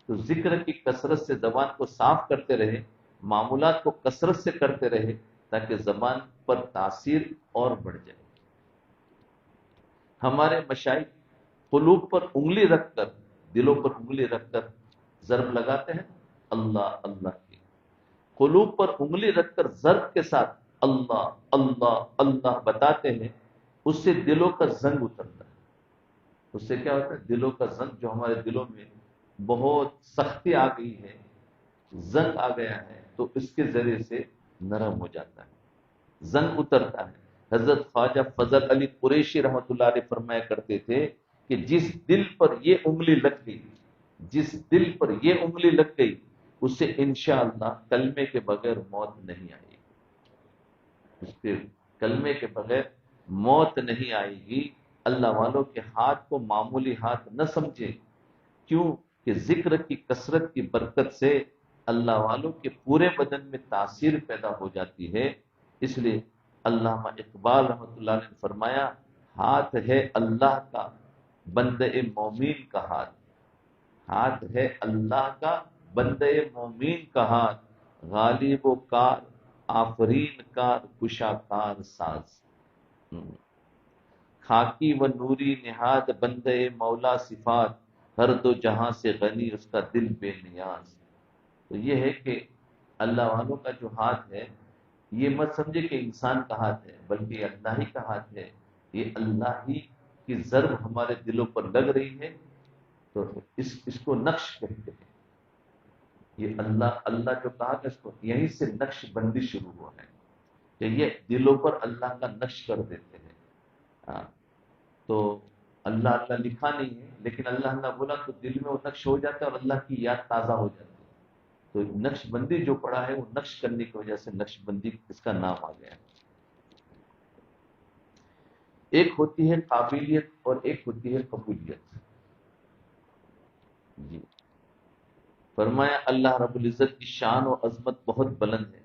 تو ذکر کی کثرت سے زبان کو صاف کرتے رہے، معمولات کو کثرت سے کرتے رہے تاکہ زبان پر تاثیر اور بڑھ جائے. ہمارے مشائخ قلوب پر انگلی رکھ کر، دلوں پر انگلی رکھ کر ضرب لگاتے ہیں اللہ اللہ کی. قلوب پر انگلی رکھ کر ضرب کے ساتھ اللہ اللہ اللہ بتاتے ہیں، اس سے دلوں کا زنگ اترتا ہے. اس سے کیا ہوتا ہے، دلوں کا زنگ جو ہمارے دلوں میں بہت سختی آ گئی ہے، زنگ آ گیا ہے، تو اس کے ذریعے سے نرم ہو جاتا ہے، زنگ اترتا ہے. حضرت خواجہ فضل علی قریشی رحمۃ اللہ علیہ فرمایا کرتے تھے کہ جس دل پر یہ انگلی لگ گئی، جس دل پر یہ انگلی لگ گئی اس سے انشاءاللہ کلمے کے بغیر موت نہیں آئے گی. اس پہ کلمے کے بغیر موت نہیں آئے گی. اللہ والوں کے ہاتھ کو معمولی ہاتھ نہ سمجھے، کیوں کہ ذکر کی کثرت کی برکت سے اللہ والوں کے پورے بدن میں تاثیر پیدا ہو جاتی ہے. اس لیے علامہ اقبال رحمۃ اللہ نے فرمایا ہاتھ ہے اللہ کا بندے مومین کا ہاتھ، ہاتھ ہے اللہ کا بندے مومین کا ہاتھ، غالب و کار آفرین کار کشا کار ساز. خاکی و نوری نہاد بندے مولا صفات، ہر دو جہاں سے غنی اس کا دل بے نیاز. تو یہ ہے کہ اللہ والوں کا جو ہاتھ ہے، یہ مت سمجھے کہ انسان کا ہاتھ ہے، بلکہ یہ اللہ ہی کا ہاتھ ہے. یہ اللہ ہی کی ضرب ہمارے دلوں پر لگ رہی ہے، تو اس کو نقش کہتے ہیں. یہ اللہ اللہ جو کہا کہ اس کو یہیں سے نقش بندی شروع ہوا ہے کہ یہ دلوں پر اللہ کا نقش کر دیتے ہیں. ہاں، تو اللہ اللہ لکھا نہیں ہے لیکن اللہ اللہ بولا تو دل میں وہ نقش ہو جاتا ہے اور اللہ کی یاد تازہ ہو جاتی ہے. تو نقش بندی جو پڑا ہے وہ نقش کرنے کی وجہ سے نقش بندی اس کا نام آ گیا ہے. ایک ہوتی ہے قابلیت اور ایک ہوتی ہے قبولیت. جی، فرمایا اللہ رب العزت کی شان و عظمت بہت بلند ہے.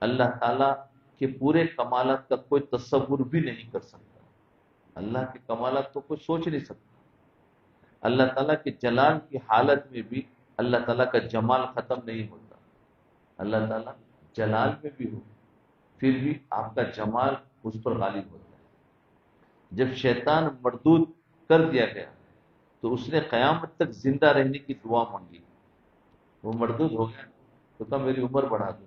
اللہ تعالیٰ کہ پورے کمالات کا کوئی تصور بھی نہیں کر سکتا. اللہ کے کمالات کو کوئی سوچ نہیں سکتا. اللہ تعالیٰ کے جلال کی حالت میں بھی اللہ تعالیٰ کا جمال ختم نہیں ہوتا. اللہ تعالیٰ جلال میں بھی ہو پھر بھی آپ کا جمال اس پر غالب ہوتا ہے. جب شیطان مردود کر دیا گیا تو اس نے قیامت تک زندہ رہنے کی دعا مانگی. وہ مردود ہو گیا تو کہا میری عمر بڑھا دو.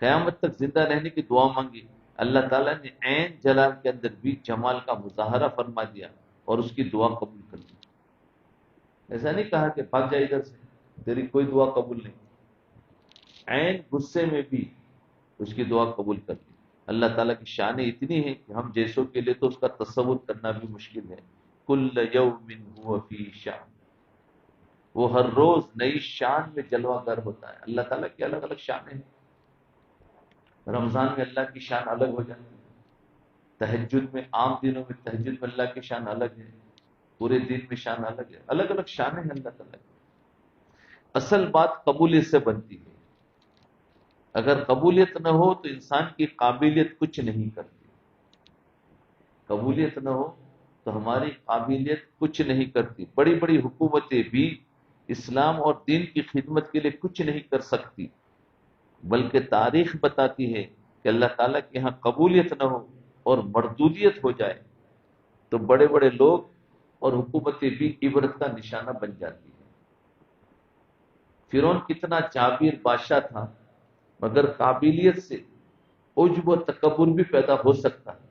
قیامت تک زندہ رہنے کی دعا مانگی. اللہ تعالیٰ نے عین جلال کے اندر بھی جمال کا مظاہرہ فرما دیا اور اس کی دعا قبول کر لی. ایسا نہیں کہا کہ بھاگ جائے ادھر سے تیری کوئی دعا قبول نہیں. عین غصے میں بھی اس کی دعا قبول کر لی. اللہ تعالیٰ کی شان اتنی ہے کہ ہم جیسوں کے لیے تو اس کا تصور کرنا بھی مشکل ہے. کل یوم هو فی شان. وہ ہر روز نئی شان میں جلوہ گر ہوتا ہے. اللہ تعالیٰ کی الگ الگ شانیں ہیں. رمضان میں اللہ کی شان الگ ہو جاتی ہے. تہجد میں عام دنوں میں تہجد میں اللہ کی شان الگ ہے. پورے دن میں شان الگ ہے. الگ الگ شانیں ہیں اللہ تعالیٰ کی. اصل بات قبولیت سے بنتی ہے. اگر قبولیت نہ ہو تو انسان کی قابلیت کچھ نہیں کرتی. قبولیت نہ ہو تو ہماری قابلیت کچھ نہیں کرتی. بڑی بڑی حکومتیں بھی اسلام اور دین کی خدمت کے لیے کچھ نہیں کر سکتی. بلکہ تاریخ بتاتی ہے کہ اللہ تعالیٰ کے یہاں قبولیت نہ ہو اور مردودیت ہو جائے تو بڑے بڑے لوگ اور حکومتیں بھی عبرت کا نشانہ بن جاتی ہیں. فرعون کتنا جابر بادشاہ تھا مگر قابلیت سے عجب و تکبر بھی پیدا ہو سکتا ہے.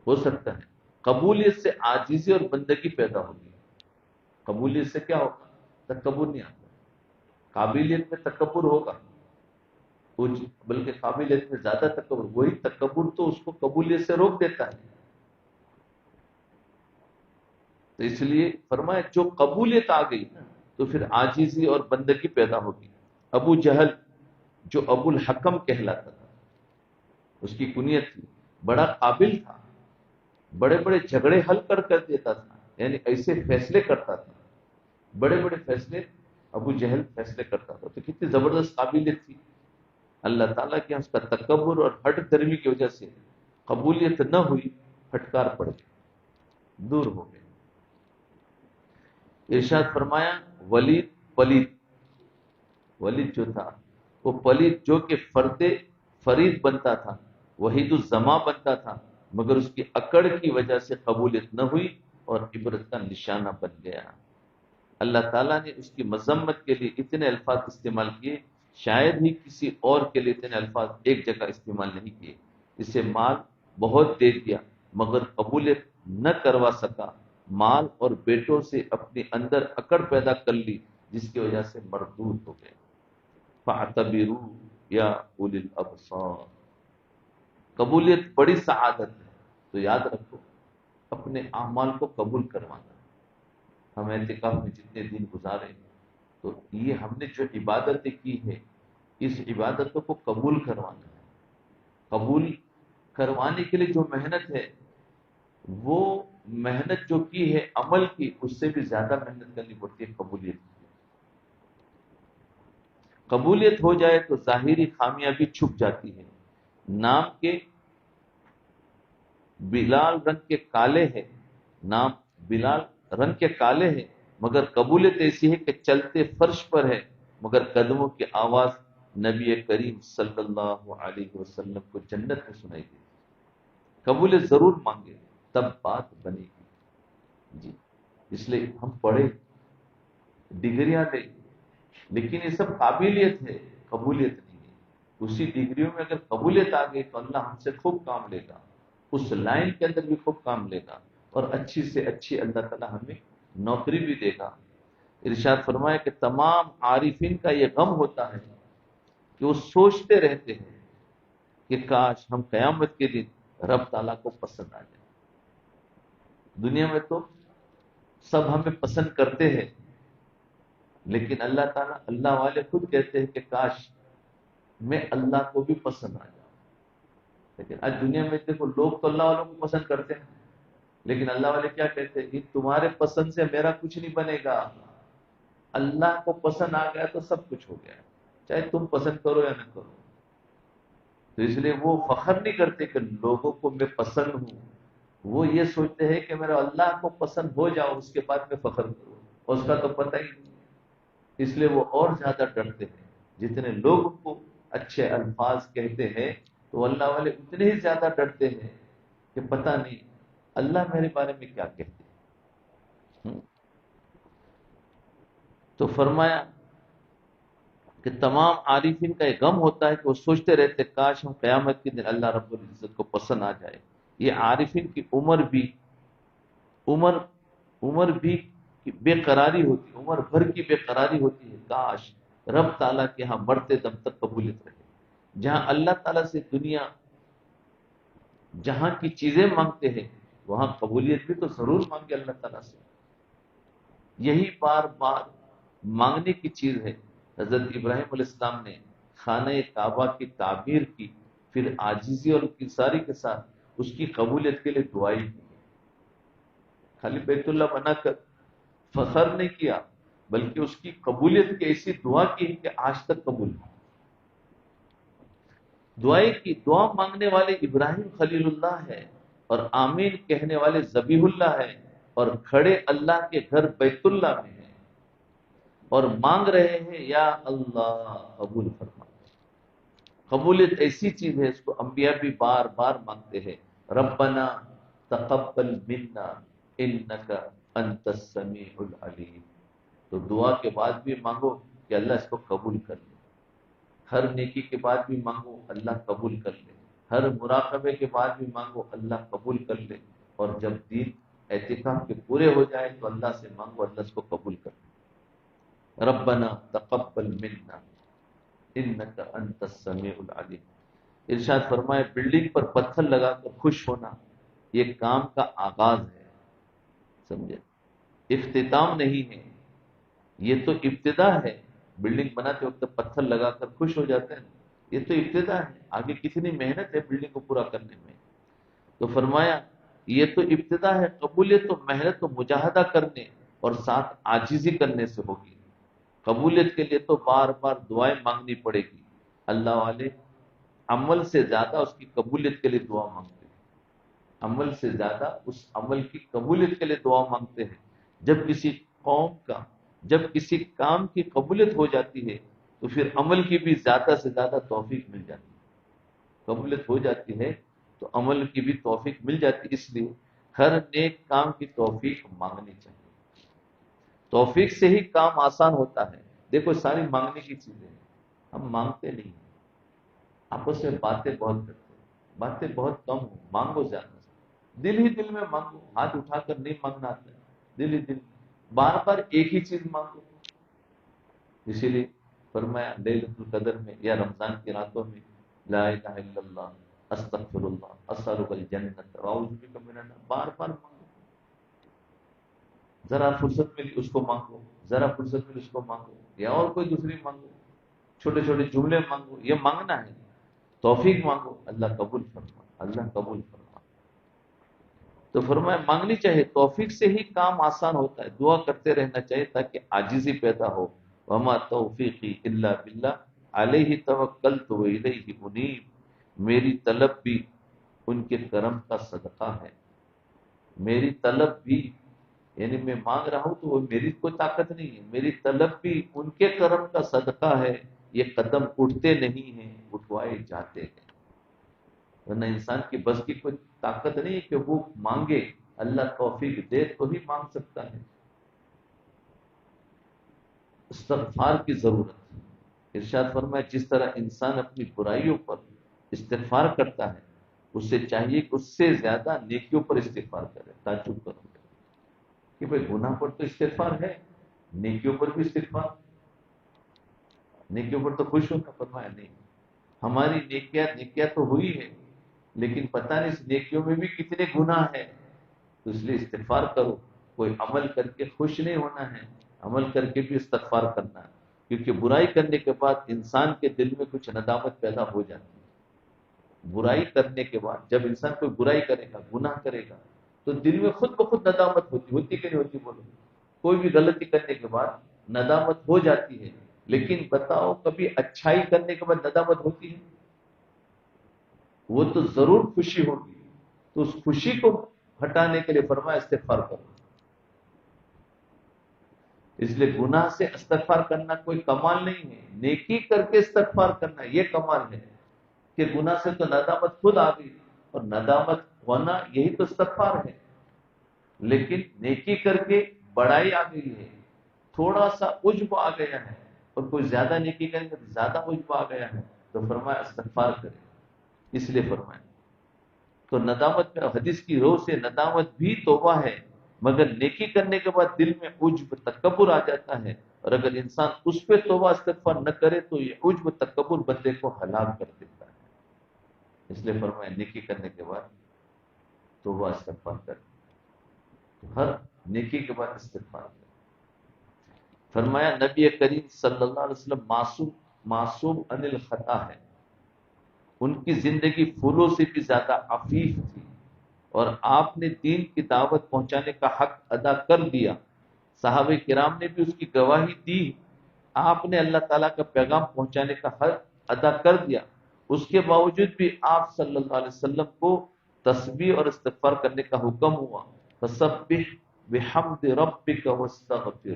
ہو سکتا ہے. قبولیت سے عاجزی اور بندگی پیدا ہوگی. قبولیت سے کیا ہوگا؟ تکبر نہیں آتا. قابلیت میں تکبر ہوگا بلکہ قابلیت میں زیادہ تکبر. وہی تکبر تو اس کو قبولیت سے روک دیتا ہے. تو اس لیے فرمایا جو قبولیت آ گئی نا تو پھر عاجزی اور بندگی پیدا ہوگی. ابو جہل جو ابو الحکم کہلاتا تھا اس کی کنیت تھی. بڑا قابل تھا. بڑے بڑے جھگڑے حل کر دیتا تھا. یعنی ایسے فیصلے کرتا تھا. بڑے بڑے فیصلے ابو جہل فیصلے کرتا تھا. تو کتنی زبردست قابلیت تھی. اللہ تعالیٰ کے اس کا تکبر اور ہٹ درمی کی وجہ سے قبولیت نہ ہوئی. پھٹکار پڑ گئی. دور ہو گئے. ارشاد فرمایا ولید پلید. ولید جو تھا وہ پلید جو کہ فرید بنتا تھا وحید الزما بنتا تھا مگر اس کی اکڑ کی وجہ سے قبولیت نہ ہوئی اور عبرت کا نشانہ بن گیا. اللہ تعالیٰ نے اس کی مذمت کے لیے اتنے الفاظ استعمال کیے شاید ہی کسی اور کے لیے اتنے الفاظ ایک جگہ استعمال نہیں کیے. اسے مال بہت دے دیا مگر قبولیت نہ کروا سکا. مال اور بیٹوں سے اپنے اندر اکڑ پیدا کر لی جس کی وجہ سے مردود ہو گئے. فاعتبروا یا اولی الابصار. قبولیت بڑی سعادت ہے. تو یاد رکھو اپنے اعمال کو قبول کروانا. ہم اعتکاف میں جتنے دن گزارے تو یہ ہم نے جو عبادتیں کی ہے اس عبادتوں کو قبول کروانا ہے. قبول کروانے کے لیے جو محنت ہے وہ محنت جو کی ہے عمل کی اس سے بھی زیادہ محنت کرنی پڑتی ہے قبولیت کی. قبولیت ہو جائے تو ظاہری خامیاں بھی چھپ جاتی ہے. نام کے بلال رنگ کے کالے ہیں. نام بلال رنگ کے کالے ہیں مگر قبولیت ایسی ہے کہ چلتے فرش پر ہے مگر قدموں کی آواز نبی کریم صلی اللہ علیہ وسلم کو جنت میں سنائی دی. قبولیت ضرور مانگے تب بات بنے گی. جی اس لیے ہم پڑھے ڈگریاں لے لیکن یہ سب قابلیت ہے قبولیت نہیں ہے. اسی ڈگریوں میں اگر قبولیت آ گئی تو اللہ ہم سے خوب کام لے گا. اس لائن کے اندر بھی خوب کام لے گا اور اچھی سے اچھی اللہ تعالیٰ ہمیں نوکری بھی دے گا. ارشاد فرمایا کہ تمام عارفین کا یہ غم ہوتا ہے کہ وہ سوچتے رہتے ہیں کہ کاش ہم قیامت کے دن رب تعالیٰ کو پسند آ جائیں. دنیا میں تو سب ہمیں پسند کرتے ہیں لیکن اللہ تعالیٰ اللہ والے خود کہتے ہیں کہ کاش میں اللہ کو بھی پسند آ جاؤں. لیکن آج دنیا میں دیکھو لوگ تو اللہ والوں کو پسند کرتے ہیں لیکن اللہ والے کیا کہتے ہیں کہ تمہارے پسند سے میرا کچھ نہیں بنے گا. اللہ کو پسند آ گیا تو سب کچھ ہو گیا چاہے تم پسند کرو یا نہ کرو. تو اس لیے وہ فخر نہیں کرتے کہ لوگوں کو میں پسند ہوں، وہ یہ سوچتے ہیں کہ میرا اللہ کو پسند ہو جاؤ اس کے بعد میں فخر کروں، اور اس کا تو پتہ ہی نہیں ہے۔ اس لیے وہ اور زیادہ ڈرتے ہیں، جتنے لوگ ان کو اچھے الفاظ کہتے ہیں تو اللہ والے اتنے ہی زیادہ ڈرتے ہیں کہ پتہ نہیں اللہ میرے بارے میں کیا کہتے ہیں۔ تو فرمایا کہ تمام عارفین کا یہ غم ہوتا ہے کہ وہ سوچتے رہتے کاش ہم قیامت کے دن اللہ رب العزت کو پسند آ جائے۔ یہ عارفین کی عمر عمر بھی بے قراری ہوتی، عمر بھر کی بے قراری ہوتی ہے، کاش رب تعالیٰ کے ہاں مرتے دم تک قبولیت رہے۔ جہاں اللہ تعالیٰ سے دنیا جہاں کی چیزیں مانگتے ہیں وہاں قبولیت بھی تو ضرور مانگے اللہ تعالیٰ سے۔ یہی بار بار مانگنے کی چیز ہے۔ حضرت ابراہیم علیہ السلام نے خانہ کعبہ کی تعمیر کی، پھر عاجزی اور انکساری کے ساتھ اس کی قبولیت کے لیے دعائی کی۔ خالی بیت اللہ بنا کر فخر نہیں کیا، بلکہ اس کی قبولیت کی ایسی دعا کی کہ آج تک قبول ہے۔ دعائیں کی، دعا مانگنے والے ابراہیم خلیل اللہ ہے، اور آمین کہنے والے ذبیح اللہ ہے، اور کھڑے اللہ کے گھر بیت اللہ میں ہیں اور مانگ رہے ہیں یا اللہ قبول فرما۔ قبولیت ایسی چیز ہے، اس کو انبیاء بھی بار بار مانگتے ہیں۔ ربنا تقبل منا انک انت السمیع العلیم۔ تو دعا کے بعد بھی مانگو کہ اللہ اس کو قبول کر لے، ہر نیکی کے بعد بھی مانگو اللہ قبول کر لے، ہر مراقبے کے بعد بھی مانگو اللہ قبول کر لے، اور جب دین اعتکاف کے پورے ہو جائے تو اللہ سے مانگو اللہ اس کو قبول کر لے۔ ربنا تقبل منا انک انت السمیع العلیم۔ ارشاد فرمائے بلڈنگ پر پتھر لگا کر خوش ہونا یہ کام کا آغاز ہے، سمجھے، اختتام نہیں ہے، یہ تو ابتدا ہے۔ بلڈنگ بناتے وقت پتھر لگا کر خوش ہو جاتے ہیں، یہ تو ابتدا ہے، آگے کتنی محنت ہے بلڈنگ کو پورا کرنے میں۔ تو فرمایا یہ تو ابتدا ہے، قبولیت تو محنت و مجاہدہ کرنے اور ساتھ عاجزی کرنے سے ہوگی۔ قبولیت کے لیے تو بار بار دعائیں مانگنی پڑے گی۔ اللہ والے عمل سے زیادہ اس کی قبولیت کے لیے دعا مانگتے ہیں، عمل سے زیادہ اس عمل کی قبولیت کے لیے دعا مانگتے ہیں۔ جب کسی قوم کا، جب کسی کام کی قبولیت ہو جاتی ہے تو پھر عمل کی بھی زیادہ سے زیادہ توفیق مل جاتی ہے۔ قبولیت ہو جاتی ہے تو عمل کی بھی توفیق مل جاتی ہے، اس لیے ہر نیک کام کی توفیق مانگنی چاہیے۔ توفیق سے ہی کام آسان ہوتا ہے۔ دیکھو ساری مانگنے کی چیزیں ہیں، ہم مانگتے نہیں ہیں، آپس میں باتیں بہت کرتے ہیں، باتیں بہت کم ہو، مانگو زیادہ سے، دل ہی دل میں مانگو، ہاتھ اٹھا کر نہیں مانگنا آتا ہے، دل ہی دل میں بار بار ایک ہی چیز مانگو۔ اسی لیے فرمایا لیلۃ القدر میں یا رمضان کی راتوں میں لا الہ الا اللہ استغفر اللہ اسألک الجنت واعوذ بک من النار، بار بار مانگو۔ ذرا فرصت ملی اس کو مانگو، ذرا فرصت ملی اس کو مانگو، یا اور کوئی دوسری مانگو، چھوٹے چھوٹے جملے مانگو، یہ مانگنا ہے۔ توفیق مانگو، اللہ قبول فرما، اللہ قبول فرما۔ تو فرمایا مانگنی چاہیے، توفیق سے ہی کام آسان ہوتا ہے، دعا کرتے رہنا چاہیے تاکہ عاجزی پیدا ہو۔ وما توفیقی الا باللہ علیہ توکلت و الیہ انیب۔ میری طلب بھی ان کے کرم کا صدقہ ہے، میری طلب بھی، یعنی میں مانگ رہا ہوں تو وہ میری کوئی طاقت نہیں ہے، میری طلب بھی ان کے کرم کا صدقہ ہے۔ یہ قدم اٹھتے نہیں ہیں، اٹھوائے جاتے ہیں، ورنہ انسان کی بس کی کوئی طاقت نہیں ہے کہ وہ مانگے، اللہ توفیق دے تو ہی مانگ سکتا ہے۔ استغفار کی ضرورت ہے۔ ارشاد فرمایا جس طرح انسان اپنی برائیوں پر استغفار کرتا ہے، اس سے چاہیے کہ اس سے زیادہ نیکیوں پر استغفار کرے۔ تعجب کرو کہ بھئی گناہ پر تو استغفار ہے، نیکیوں پر بھی استغفار، نیکیوں پر تو خوش ہونا، فرمایا نہیں، ہماری نیکیاں تو ہوئی ہے، لیکن پتہ نہیں اس نیکیوں میں بھی کتنے گناہ ہیں، تو اس لیے استغفار کرو۔ کوئی عمل کر کے خوش نہیں ہونا ہے، عمل کر کے بھی استغفار کرنا ہے، کیونکہ برائی کرنے کے بعد انسان کے دل میں کچھ ندامت پیدا ہو جاتی ہے۔ برائی کرنے کے بعد جب انسان کوئی برائی کرے گا، گناہ کرے گا، تو دل میں خود بخود ندامت ہوتی کہ نہیں ہوتی؟ بولو، کوئی بھی غلطی کرنے کے بعد ندامت ہو جاتی ہے، لیکن بتاؤ کبھی اچھائی کرنے کے بعد ندامت ہوتی ہے؟ وہ تو ضرور خوشی ہوگی، تو اس خوشی کو ہٹانے کے لیے فرمایا استغفار کرو۔ اس لیے گناہ سے استغفار کرنا کوئی کمال نہیں ہے، نیکی کر کے استغفار کرنا یہ کمال ہے کہ گناہ سے تو ندامت خود آ گئی، اور ندامت ہونا یہی تو استغفار ہے۔ لیکن نیکی کر کے بڑائی آ گئی ہے، تھوڑا سا عجب آ گیا ہے، اور کوئی زیادہ نیکی کریں گے تو زیادہ عجب آ گیا ہے، تو فرمایا استغفار کرے، اس لیے فرمایا۔ تو ندامت میں حدیث کی روح سے ندامت بھی توبہ ہے، مگر نیکی کرنے کے بعد دل میں عجب تکبر آ جاتا ہے، اور اگر انسان اس پہ توبہ استغفار نہ کرے تو یہ عجب تکبر بندے کو ہلاک کر دیتا ہے۔ اس لیے فرمایا نیکی کرنے کے بعد توبہ استغفار کرے، ہر نیکی کے بعد استغفار کرے۔ فرمایا نبی کریم صلی اللہ علیہ وسلم معصوم عن الخطا ہے، ان کی زندگی پھولوں سے بھی زیادہ عفیف تھی، اور آپ نے دین کی دعوت پہنچانے کا حق ادا کر دیا، صحابہ کرام نے بھی اس کی گواہی دی، آپ نے اللہ تعالیٰ کا پیغام پہنچانے کا حق ادا کر دیا، اس کے باوجود بھی آپ صلی اللہ علیہ وسلم کو تسبیح اور استغفار کرنے کا حکم ہوا، فسبح بحمد ربک واستغفر،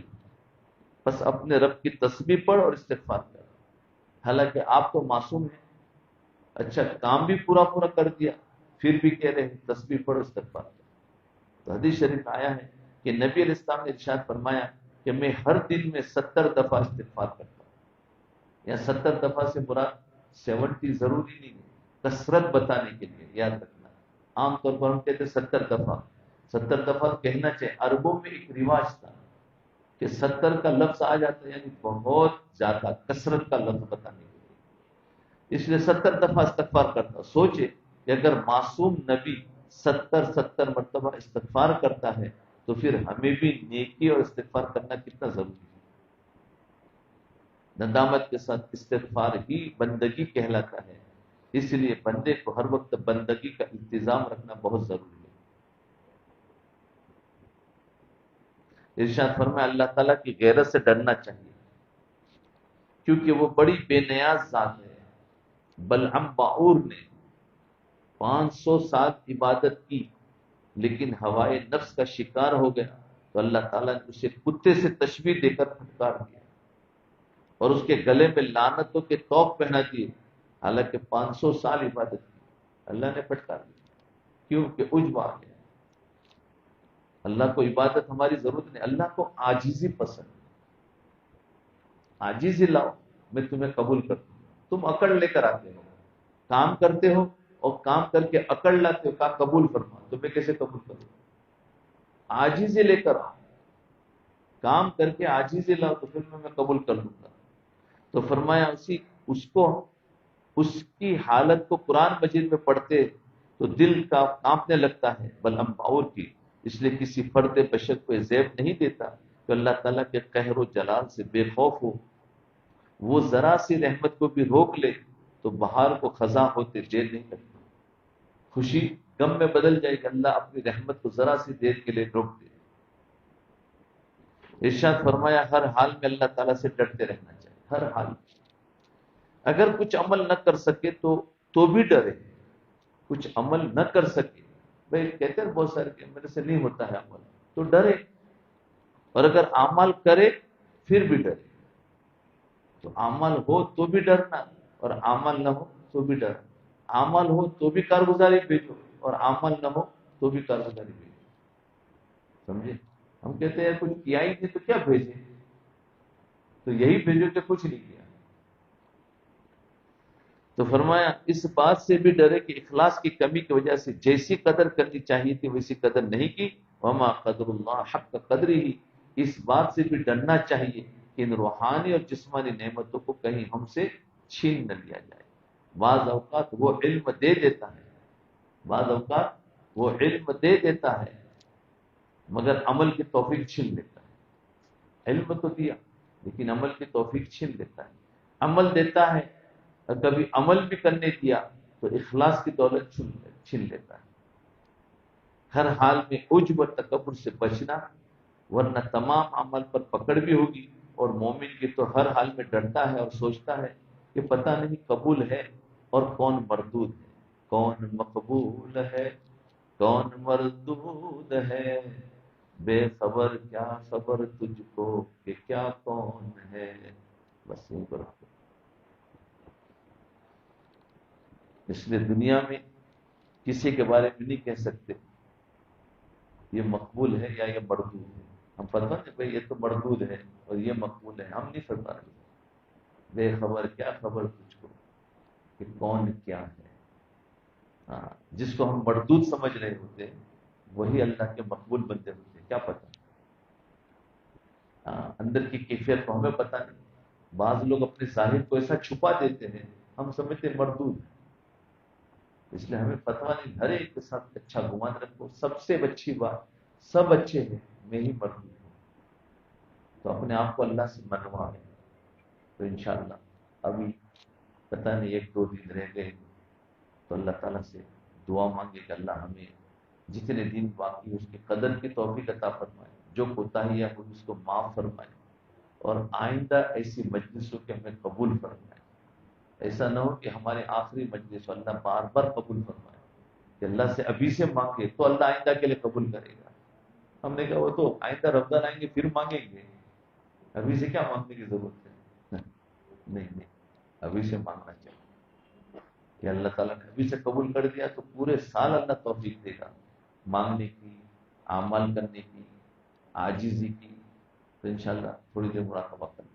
بس اپنے رب کی تسبیح پڑھ اور استغفار کر۔ حالانکہ آپ تو معصوم ہیں، اچھا کام بھی پورا کر دیا، پھر بھی کہہ رہے ہیں تسبیح پڑھو استغفار کرو۔ تو حدیث شریف آیا ہے کہ نبی علیہ السلام نے ارشاد فرمایا کہ میں ہر دن میں 70 دفعہ استغفار کرتا ہوں، یا 70 دفعہ سے مراد 70 ضروری نہیں ہے، کثرت بتانے کے لیے یاد رکھنا۔ عام طور پر ہم کہتے ہیں 70 دفعہ کہنا چاہیے، عربوں میں ایک رواج تھا کہ 70 کا لفظ آ جاتا ہے، یعنی بہت زیادہ کثرت کا لفظ بتانے کے لیے، اس لیے 70 دفعہ استغفار کرتا۔ سوچے کہ اگر معصوم نبی 70 مرتبہ استغفار کرتا ہے تو پھر ہمیں بھی نیکی اور استغفار کرنا کتنا ضروری ہے۔ ندامت کے ساتھ استغفار ہی بندگی کہلاتا ہے، اس لیے بندے کو ہر وقت بندگی کا انتظام رکھنا بہت ضروری ہے۔ ارشاد فرمایا اللہ تعالیٰ کی غیرت سے ڈرنا چاہیے، کیونکہ وہ بڑی بے نیاز ذات ہے۔ بلعم باعور نے 500 سال عبادت کی، لیکن ہوائے نفس کا شکار ہو گیا، تو اللہ تعالیٰ نے اسے کتے سے تشبیہ دے کر پھٹکار دیا، اور اس کے گلے میں لعنتوں کے طوق پہنا دیے، حالانکہ 500 سال عبادت کی، اللہ نے پھٹکار دیا۔ کیوں کہ عجب آ گیا۔ اللہ کو عبادت ہماری ضرورت نہیں، اللہ کو عاجزی پسند ہے۔ عاجزی لاؤ، میں تمہیں قبول کرتا ہوں۔ تم اکڑ لے کر آتے ہو، کام کرتے ہو اور کام کر کے اکڑ لاتے ہو، کہا قبول فرما، تو میں کیسے قبول کروں؟ عاجزی لے کر آؤ، کام کر کے عاجزی لاؤ تو پھر میں قبول کر لوں گا۔ تو فرمایا اس کی حالت کو قرآن مجید میں پڑھتے تو دل کا کانپنے لگتا ہے، بلعم باعور کی، اس لیے کسی فرد بشر کو زیب نہیں دیتا کہ اللہ تعالیٰ کے قہر و جلال سے بے خوف ہو، وہ ذرا سی رحمت کو بھی روک لے تو بہار کو خزاں ہوتے دیر نہیں لگتی، خوشی غم میں بدل جائے کہ اللہ اپنی رحمت کو ذرا سی دیر کے لیے روک دے۔ ارشاد فرمایا ہر حال میں اللہ تعالیٰ سے ڈرتے رہنا چاہیے، ہر حال میں۔ اگر کچھ عمل نہ کر سکے تو بھی ڈرے، کچھ عمل نہ کر سکے، بھائی کہتے ہیں بہت سارے کہ میرے سے نہیں ہوتا ہے عمل، تو ڈرے، اور اگر اعمال کرے پھر بھی ڈرے۔ تو اعمال ہو تو بھی ڈرنا، اور اعمال نہ ہو تو بھی ڈرنا، اعمال ہو تو بھی کارگزاری بھیجو، اور اعمال نہ ہو تو بھی کارگزاری بھیجو، سمجھے؟ ہم کہتے ہیں کچھ کیا ہی نہیں تو کیا بھیجے، تو یہی بھیجو کہ کچھ نہیں کیا۔ تو فرمایا اس بات سے بھی ڈرے کہ اخلاص کی کمی کی وجہ سے جیسی قدر کرنی چاہیے تھی ویسی قدر نہیں کی، وما قدر اللہ حق قدری ہی، اس بات سے بھی ڈرنا چاہیے کہ ان روحانی اور جسمانی نعمتوں کو کہیں ہم سے چھین نہ لیا جائے۔ بعض اوقات وہ علم دے دیتا ہے، بعض اوقات وہ علم دے دیتا ہے مگر عمل کی توفیق چھین لیتا ہے۔ علم تو دیا لیکن عمل کی توفیق چھین لیتا ہے، عمل دیتا ہے اور کبھی عمل بھی کرنے دیا تو اخلاص کی دولت چھین لیتا ہے۔ ہر حال میں عجب اور تکبر سے بچنا، ورنہ تمام عمل پر پکڑ بھی ہوگی، اور مومن کی تو ہر حال میں ڈرتا ہے اور سوچتا ہے کہ پتہ نہیں قبول ہے اور کون مردود ہے۔ کون مقبول ہے کون مردود ہے، بے خبر کیا خبر تجھ کو کہ کیا کون ہے. بس یہی پر اس لیے دنیا میں کسی کے بارے میں نہیں کہہ سکتے یہ مقبول ہے یا یہ مردود ہے. ہم فرما کہ بھائی یہ تو مردود ہے اور یہ مقبول ہے، ہم نہیں فرما رہے. بے خبر کیا خبر تجھ کو کہ کون کیا ہے. ہاں، جس کو ہم مردود سمجھ رہے ہوتے ہیں وہی اللہ کے مقبول بندے ہوتے ہیں. کیا پتہ، ہاں، اندر کی کیفیت کو ہمیں پتہ نہیں. بعض لوگ اپنے ظاہر کو ایسا چھپا دیتے ہیں ہم سمجھتے ہیں مردود ہے. اس لیے ہمیں فتویٰ نہیں، ہر ایک کے ساتھ اچھا گمان رکھو. سب سے اچھی بات سب اچھے ہیں میں ہی مردود ہوں، تو اپنے آپ کو اللہ سے منوا ہے. تو انشاءاللہ ابھی پتہ نہیں 1-2 دن رہ گئے تو اللہ تعالیٰ سے دعا مانگے کہ اللہ ہمیں جتنے دن باقی اس کی قدر کی توفیق عطا فرمائے، جو کوتاہیاں ہوئی اس کو معاف فرمائے، اور آئندہ ایسی مجلسوں کے ہمیں قبول فرمائے. ایسا نہ ہو کہ ہمارے آخری مجلس اللہ بار بار قبول فرمائے کہ اللہ سے ابھی سے مانگے تو اللہ آئندہ کے لیے قبول کرے گا. ہم نے کہا وہ تو آئندہ رمضان آئیں گے پھر مانگیں گے، ابھی سے کیا مانگنے کی ضرورت ہے. نہیں نہیں، ابھی سے مانگنا چاہیے کہ اللہ تعالیٰ نے ابھی سے قبول کر دیا تو پورے سال اللہ توفیق دے گا مانگنے کی، اعمال کرنے کی، عاجزی کی. تو انشاءاللہ تھوڑی دیر مراقبہ کریں.